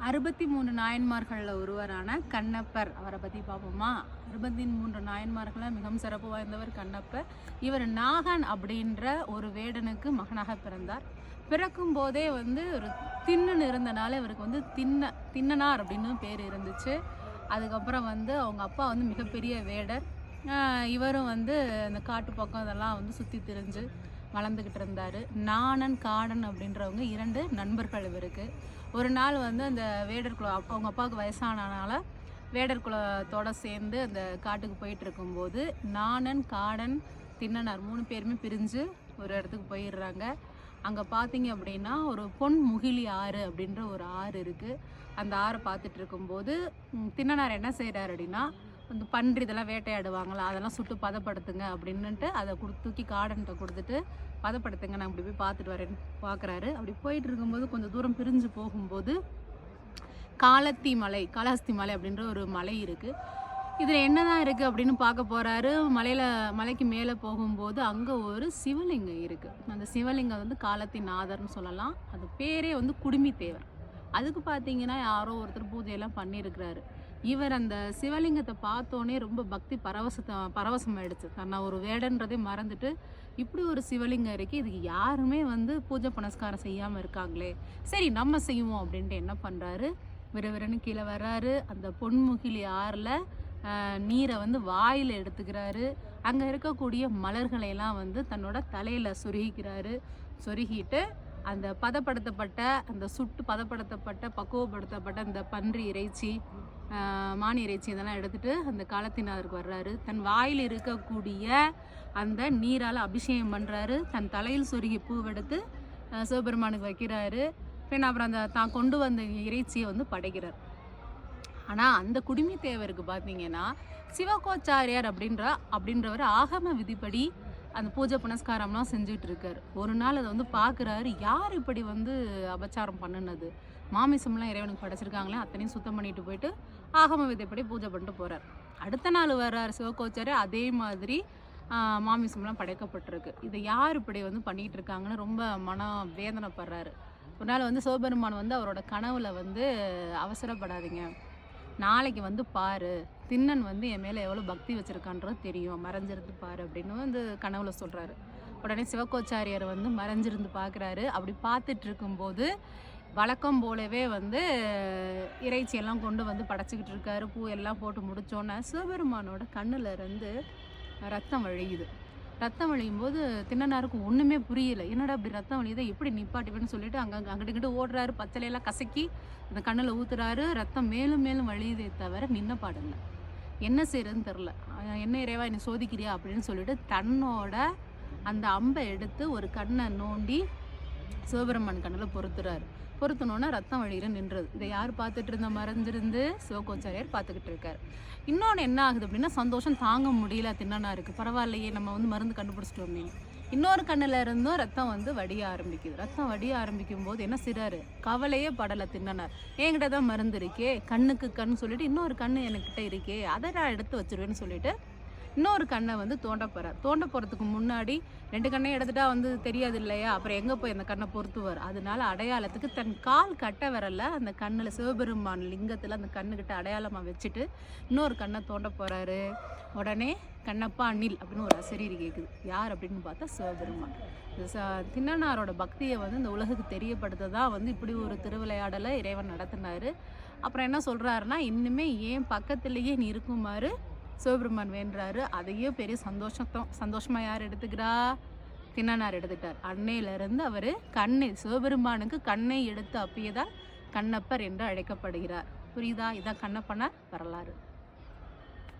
63 நாயன்மார்களில் ஒருவரான கண்ணப்பர் அவரை பற்றி பார்ப்போமா. 63 நாயன்மார்களில் மிகவும் சிறப்பு வாய்ந்தவர் கண்ணப்பர். இவர் நாகன் அப்படின்ற ஒரு வேடனுக்கு மகனாக பிறந்தார். பிறக்கும் போதே ஒரு திண்ணுன்னு இருந்தனால இவருக்கு திண்ணனார் அப்படின்னு பேர் இருந்துச்சு. அதுக்கப்புறம் அவங்க அப்பா மிகப்பெரிய வேடர். இவரும் அந்த காட்டு பக்கம் இதெல்லாம் சுற்றி திரிஞ்சு வளர்ந்துக்கிட்டு இருந்தார். நாணன் காடன் அப்படின்றவங்க 2 நண்பர்கள் இவருக்கு. ஒரு நாள் அந்த வேடர் குலம் அவங்க அப்பாவுக்கு வயசானனால வேடர் குலத்தோடு சேர்ந்து அந்த காட்டுக்கு போயிட்டு இருக்கும்போது நாணன் காடன் திண்ணனார் 3 பேருமே பிரிஞ்சு ஒரு இடத்துக்கு போயிடுறாங்க. அங்கே பார்த்தீங்க அப்படின்னா ஒரு பொன்முகிலி ஆறு அப்படின்ற ஒரு ஆறு இருக்குது. அந்த ஆறை பார்த்துட்டு இருக்கும்போது திண்ணனார் என்ன செய்கிறார் அப்படின்னா பன்றி இதெல்லாம் வேட்டையாடுவாங்களா அதெல்லாம் சுட்டு பதப்படுத்துங்க அப்படின்னுட்டு அதை தூக்கி காடன்கிட்ட கொடுத்துட்டு பதப்படுத்துங்க நான் இப்படி போய் பார்த்துட்டு வரேன்னு பார்க்குறாரு. அப்படி போயிட்டு இருக்கும்போது கொஞ்சம் தூரம் பிரிஞ்சு போகும்போது காளஹஸ்தி மலை அப்படின்ற ஒரு மலை இருக்குது. இதில் என்னதான் இருக்குது அப்படின்னு பார்க்க போகிறாரு. மலைக்கு மேலே போகும்போது அங்கே ஒரு சிவலிங்கம் இருக்குது. அந்த சிவலிங்கம் காலத்தின் நாதர்னு சொல்லலாம். அது பேரே குடுமி தேவர். அதுக்கு பார்த்தீங்கன்னா யாரோ ஒருத்தர் பூஜையெல்லாம் பண்ணியிருக்கிறாரு. இவர் அந்த சிவலிங்கத்தை பார்த்தோன்னே ரொம்ப பக்தி பரவசம் ஆயிடுச்சு. தன்னை ஒரு வேடன்றதே மறந்துட்டு இப்படி ஒரு சிவலிங்கம் இருக்குது, இதுக்கு யாருமே பூஜை புனஸ்காரம் செய்யாமல் இருக்காங்களே, சரி நம்ம செய்வோம் அப்படின்ட்டு என்ன பண்ணுறாரு, விறுவிறுன்னு கீழே வர்றாரு. அந்த பொன்முகிலி ஆறில் நீரை வாயில் எடுத்துக்கிறாரு. அங்கே இருக்கக்கூடிய மலர்களையெல்லாம் தன்னோட தலையில் சொருகிட்டு அந்த பதப்படுத்தப்பட்ட அந்த சுட்டு பதப்படுத்தப்பட்ட பக்குவப்படுத்தப்பட்ட அந்த பன்றி இறைச்சி மான் இறைச்சி இதெல்லாம் எடுத்துகிட்டு அந்த காலத்தினாருக்கு வர்றாரு. தன் வாயில் இருக்கக்கூடிய அந்த நீரால் அபிஷேகம் பண்ணுறாரு. தன் தலையில் சொருகி பூவெடுத்து சிவபெருமானுக்கு வைக்கிறாரு. பின் அப்புறம் அந்த தான் கொண்டு வந்த இறைச்சியை படைக்கிறார். ஆனால் அந்த குடுமி தேவருக்கு பார்த்தீங்கன்னா சிவகோச்சாரியார் அப்படின்றவர் ஆகம விதிப்படி அந்த பூஜை புனஸ்காரம்லாம் செஞ்சுட்டு இருக்காரு. ஒரு நாள் அதை பார்க்குறாரு, யார் இப்படி அபச்சாரம் பண்ணினது, மாமிசம்லாம் இறைவனுக்கு படைச்சிருக்காங்களே அத்தனையும் சுத்தம் பண்ணிட்டு போயிட்டு ஆகம விதைப்படி பூஜை பண்ணிட்டு போகிறார். அடுத்த நாள் வர்றாரு சிவகோச்சாரியார், அதே மாதிரி மாமிசம்லாம் படைக்கப்பட்டிருக்கு. இதை யார் இப்படி பண்ணிக்கிட்டு இருக்காங்கன்னு ரொம்ப மன வேதனைப்படுறாரு. ஒரு நாள் சிவபெருமான் அவரோட கனவுல அவசரப்படாதீங்க, நாளைக்கு பாரு, திண்ணன் என் மேலே எவ்வளோ பக்தி வச்சுருக்கான்றது தெரியும், மறைஞ்சிருந்து பாரு அப்படின்னு கனவுல சொல்கிறாரு. உடனே சிவகோச்சாரியார் மறைஞ்சிருந்து பார்க்குறாரு. அப்படி பார்த்துட்டு இருக்கும்போது வழக்கம் போலவே இறைச்சியெல்லாம் கொண்டு படைச்சிக்கிட்டு இருக்காரு. பூ எல்லாம் போட்டு முடித்தோன்னே சிவபெருமானோட கண்ணில் இருந்து ரத்தம் வழியுது. ரத்தம் வழியும் போது திண்ணனாருக்கு ஒன்றுமே புரியல. என்னடா அப்படி ரத்தம் வழியுதை எப்படி நிப்பாட்டுவேன்னு சொல்லிட்டு அங்கிட்டு ஓடுறாரு. பச்சளையெல்லாம் கசக்கி அந்த கண்ணில் ஊற்றுறாரு. ரத்தம் மேலும் மேலும் வழியுதே தவிர நின்ன பாடுங்க. என்ன செய்யறதுன்னு தெரில. என்ன இறைவா என்னை சோதிக்கிறியா அப்படின்னு சொல்லிட்டு தன்னோட அந்த அம்பை எடுத்து ஒரு கண்ணை நோண்டி சிவபெருமான் கண்ணில் பொருத்தினோன்னா ரத்தம் வழியில நின்றது. இதை யார் பார்த்துட்டு இருந்த மறைஞ்சிருந்து சிவகோச்சாரியார் பார்த்துக்கிட்டு இருக்காரு. இன்னொன்று என்ன ஆகுது அப்படின்னா சந்தோஷம் தாங்க முடியல திண்ணனாருக்கு. பரவாயில்லையே நம்ம மருந்து கண்டுபிடிச்சிட்டோம் அப்படின்னு. இன்னொரு கண்ணில் இருந்தும் ரத்தம் வடிய ஆரம்பிக்குது. ரத்தம் வடிய ஆரம்பிக்கும் போது என்ன செய்றாரு, கவலையே படலை திண்ணனார். என்கிட்ட தான் மருந்து இருக்கே, கண்ணுக்கு கண் சொல்லிட்டு இன்னொரு கண்ணு என்கிட்ட இருக்கே, அதை நான் எடுத்து வச்சிருவேன்னு சொல்லிட்டு இன்னொரு கண்ணை தோண்ட போகிறார். தோண்ட போகிறதுக்கு முன்னாடி 2 கண்ணையும் எடுத்துட்டா தெரியாது இல்லையா, அப்புறம் எங்கே போய் அந்த கண்ணை பொருத்துவார். அதனால அடையாளத்துக்கு தன் கால் கட்ட விரல அந்த கண்ணில் சிவபெருமான் லிங்கத்தில் அந்த கண்ணுக்கிட்ட அடையாளமாக வச்சுட்டு இன்னொரு கண்ணை தோண்ட போகிறாரு. உடனே கண்ணப்பா நில் அப்படின்னு ஒரு அசரீரி கேட்குது. யார் அப்படின்னு பார்த்தா சிவபெருமான். திண்ணனாரோட பக்தியை இந்த உலகுக்கு தெரியப்படுத்த தான் இப்படி ஒரு திருவிளையாடலை இறைவன் நடத்தினார். அப்புறம் என்ன சொல்கிறாருன்னா, இன்னுமே ஏன் பக்கத்துலேயே நீ இருக்குமாறு சிவபெருமான் வேண்டுறாரு. அதையே பெரிய சந்தோஷமாக யார் எடுத்துக்கிறா, திண்ணனார் எடுத்துட்டார். அன்னையிலிருந்து அவர் சிவபெருமானுக்கு கண்ணை எடுத்து அப்பியதால் கண்ணப்பர் என்று அழைக்கப்படுகிறார். புரியுதா? இதான் கண்ணப்பனார் வரலாறு.